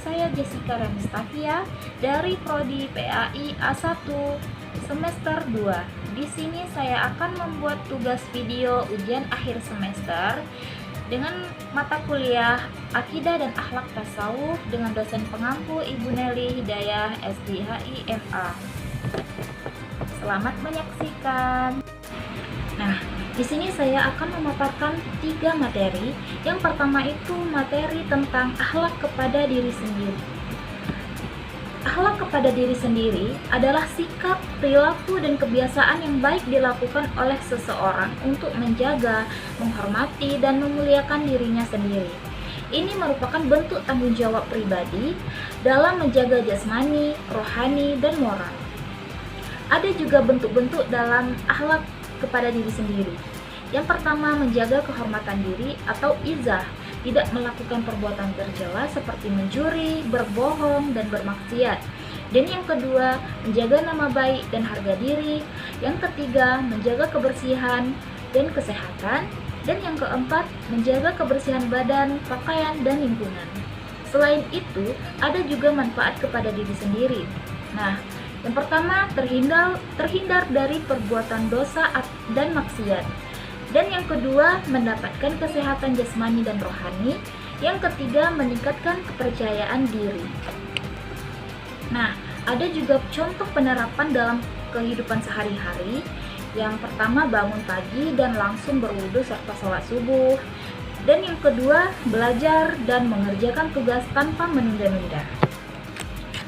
saya Jessica Remstavia dari Prodi PAI A1 semester 2. Di sini saya akan membuat tugas video ujian akhir semester dengan mata kuliah Akidah dan Akhlak Tasawuf dengan dosen pengampu Ibu Nelly Hidayah SDHI MA. Selamat menyaksikan. Nah, di sini saya akan memaparkan 3 materi. Yang pertama itu materi tentang akhlak kepada diri sendiri. Akhlak kepada diri sendiri adalah sikap, perilaku, dan kebiasaan yang baik dilakukan oleh seseorang untuk menjaga, menghormati, dan memuliakan dirinya sendiri. Ini merupakan bentuk tanggung jawab pribadi dalam menjaga jasmani, rohani, dan moral. Ada juga bentuk-bentuk dalam akhlak kepada diri sendiri. Yang pertama, menjaga kehormatan diri atau izzah, tidak melakukan perbuatan tercela seperti mencuri, berbohong, dan bermaksiat. Dan yang kedua, menjaga nama baik dan harga diri. Yang ketiga, menjaga kebersihan dan kesehatan. Dan yang keempat, menjaga kebersihan badan, pakaian, dan lingkungan. Selain itu, ada juga manfaat kepada diri sendiri. Nah, yang pertama, terhindar dari perbuatan dosa dan maksiat. Dan yang kedua, mendapatkan kesehatan jasmani dan rohani. Yang ketiga, meningkatkan kepercayaan diri. Nah, ada juga contoh penerapan dalam kehidupan sehari-hari. Yang pertama, bangun pagi dan langsung berwudu serta sholat subuh. Dan yang kedua, belajar dan mengerjakan tugas tanpa menunda-nunda.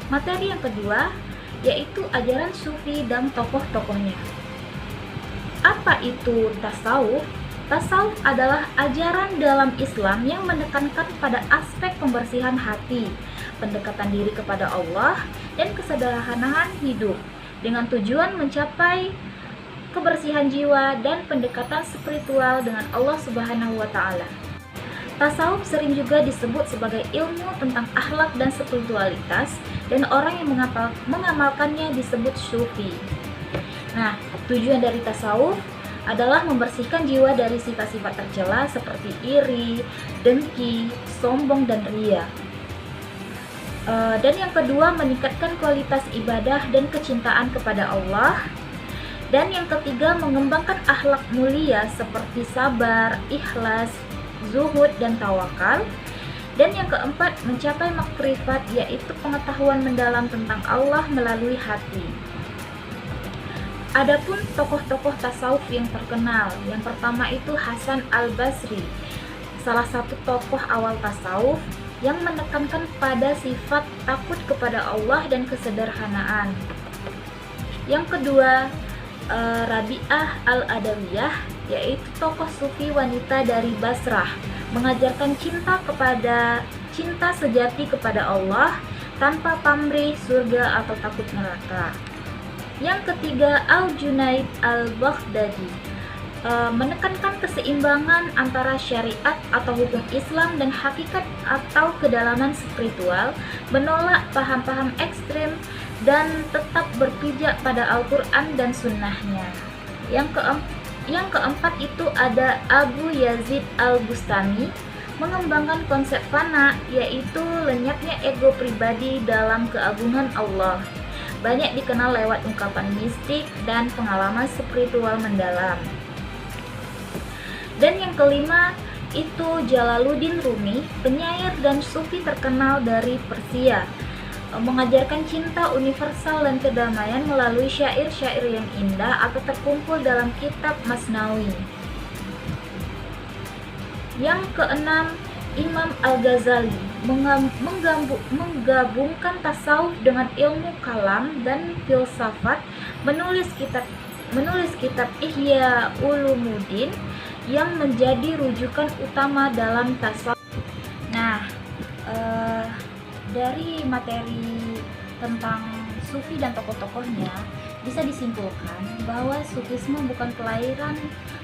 Materi yang kedua yaitu ajaran sufi dan tokoh-tokohnya. Apa itu tasawuf? Tasawuf adalah ajaran dalam Islam yang menekankan pada aspek pembersihan hati, pendekatan diri kepada Allah, dan kesederhanaan hidup dengan tujuan mencapai kebersihan jiwa dan pendekatan spiritual dengan Allah Subhanahu wa Ta'ala. Tasawuf sering juga disebut sebagai ilmu tentang akhlak dan spiritualitas, dan orang yang mengamalkannya disebut sufi. Nah, tujuan dari tasawuf adalah membersihkan jiwa dari sifat-sifat tercela seperti iri, dengki, sombong, dan ria. Dan yang kedua, meningkatkan kualitas ibadah dan kecintaan kepada Allah. Dan yang ketiga, mengembangkan akhlak mulia seperti sabar, ikhlas, zuhud, dan tawakal. Dan yang keempat, mencapai makrifat, yaitu pengetahuan mendalam tentang Allah melalui hati. Adapun tokoh-tokoh tasawuf yang terkenal, yang pertama itu Hasan al-Basri, salah satu tokoh awal tasawuf yang menekankan pada sifat takut kepada Allah dan kesederhanaan. Yang kedua, Rabi'ah al-Adawiyah, yaitu tokoh sufi wanita dari Basrah, mengajarkan cinta sejati kepada Allah tanpa pamrih, surga, atau takut neraka. Yang ketiga, Al-Junaid al-Baghdadi, menekankan keseimbangan antara syariat atau hukum Islam dan hakikat atau kedalaman spiritual, menolak paham-paham ekstrim, dan tetap berpijak pada Al-Quran dan Sunnahnya. Yang keempat itu ada Abu Yazid al-Bustami, mengembangkan konsep fana, yaitu lenyapnya ego pribadi dalam keagungan Allah. Banyak dikenal lewat ungkapan mistik dan pengalaman spiritual mendalam. Dan yang kelima itu Jalaluddin Rumi, penyair dan sufi terkenal dari Persia, mengajarkan cinta universal dan kedamaian melalui syair-syair yang indah atau terkumpul dalam kitab Masnawi. Yang keenam, Imam Al-Ghazali menggabungkan tasawuf dengan ilmu kalam dan filsafat, menulis kitab Ihya Ulumuddin yang menjadi rujukan utama dalam tasawuf. Nah, dari materi tentang sufi dan tokoh-tokohnya bisa disimpulkan bahwa sufisme bukan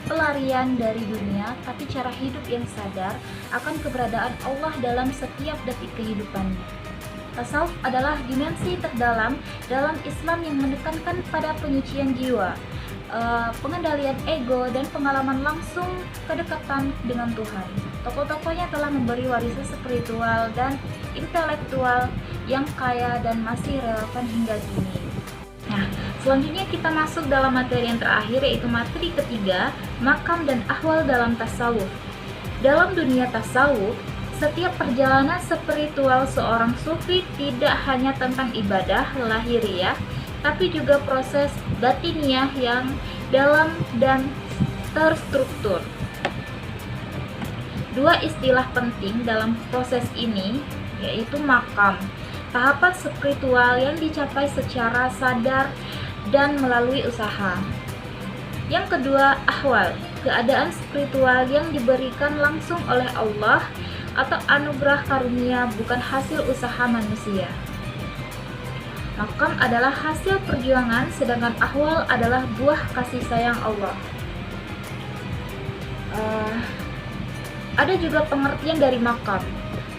pelarian dari dunia, tapi cara hidup yang sadar akan keberadaan Allah dalam setiap detik kehidupannya. Tasawuf adalah dimensi terdalam dalam Islam yang menekankan pada penyucian jiwa, pengendalian ego, dan pengalaman langsung kedekatan dengan Tuhan. Tokoh-tokohnya telah memberi warisan spiritual dan intelektual yang kaya dan masih relevan hingga kini. Nah, selanjutnya kita masuk dalam materi yang terakhir, yaitu materi ketiga, makam dan ahwal dalam tasawuf. Dalam dunia tasawuf, setiap perjalanan spiritual seorang sufi tidak hanya tentang ibadah lahiriah, tapi juga proses batiniah yang dalam dan terstruktur. Dua istilah penting dalam proses ini yaitu makam, tahapan spiritual yang dicapai secara sadar dan melalui usaha. Yang kedua, ahwal, keadaan spiritual yang diberikan langsung oleh Allah atau anugerah karunia, bukan hasil usaha manusia. Makam adalah hasil perjuangan, sedangkan ahwal adalah buah kasih sayang Allah. Ada juga pengertian dari makam.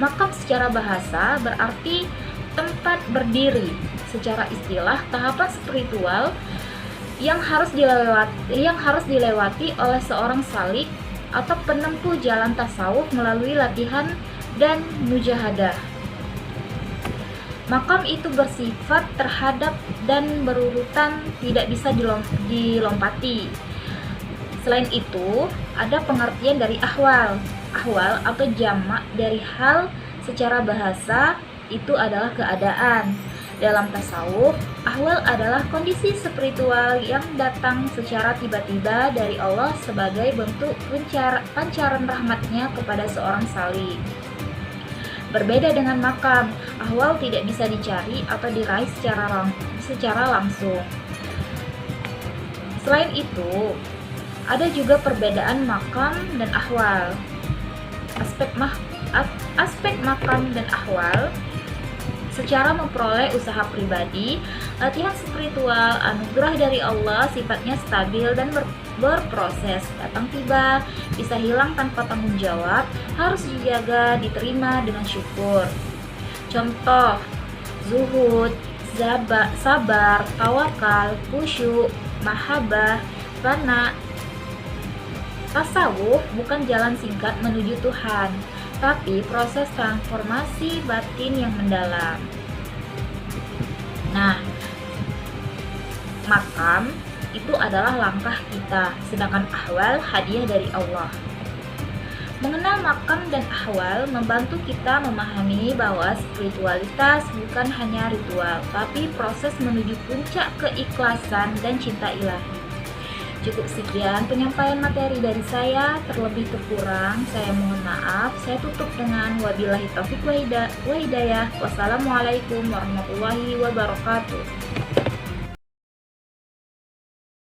Makam secara bahasa berarti tempat berdiri. Secara istilah, tahapan spiritual yang harus dilewati oleh seorang salik atau penempuh jalan tasawuf melalui latihan dan mujahadah. Makam itu bersifat terhadap dan berurutan, tidak bisa dilompati. Selain itu, ada pengertian dari ahwal. Ahwal atau jamak dari hal secara bahasa itu adalah keadaan. Dalam tasawuf, ahwal adalah kondisi spiritual yang datang secara tiba-tiba dari Allah sebagai bentuk pancaran rahmatnya kepada seorang salik. Berbeda dengan makam, ahwal tidak bisa dicari atau diraih secara langsung. Selain itu, ada juga perbedaan makam dan ahwal. Aspek makam dan ahwal secara memperoleh usaha pribadi, latihan spiritual, anugerah dari Allah sifatnya stabil dan berproses, datang tiba, bisa hilang tanpa tanggung jawab, harus dijaga, diterima dengan syukur. Contoh, zuhud, sabar, tawakal, khusyuk, mahabbah, fana. Tasawuf bukan jalan singkat menuju Tuhan, tapi proses transformasi batin yang mendalam. Nah, makam itu adalah langkah kita, sedangkan ahwal hadiah dari Allah. Mengenal makam dan ahwal membantu kita memahami bahwa spiritualitas bukan hanya ritual, tapi proses menuju puncak keikhlasan dan cinta ilahi. Cukup sekian penyampaian materi dari saya, terlebih terkurang saya mohon maaf. Saya tutup dengan wabillahi taufiq wa hidayah. Wassalamualaikum warahmatullahi wabarakatuh.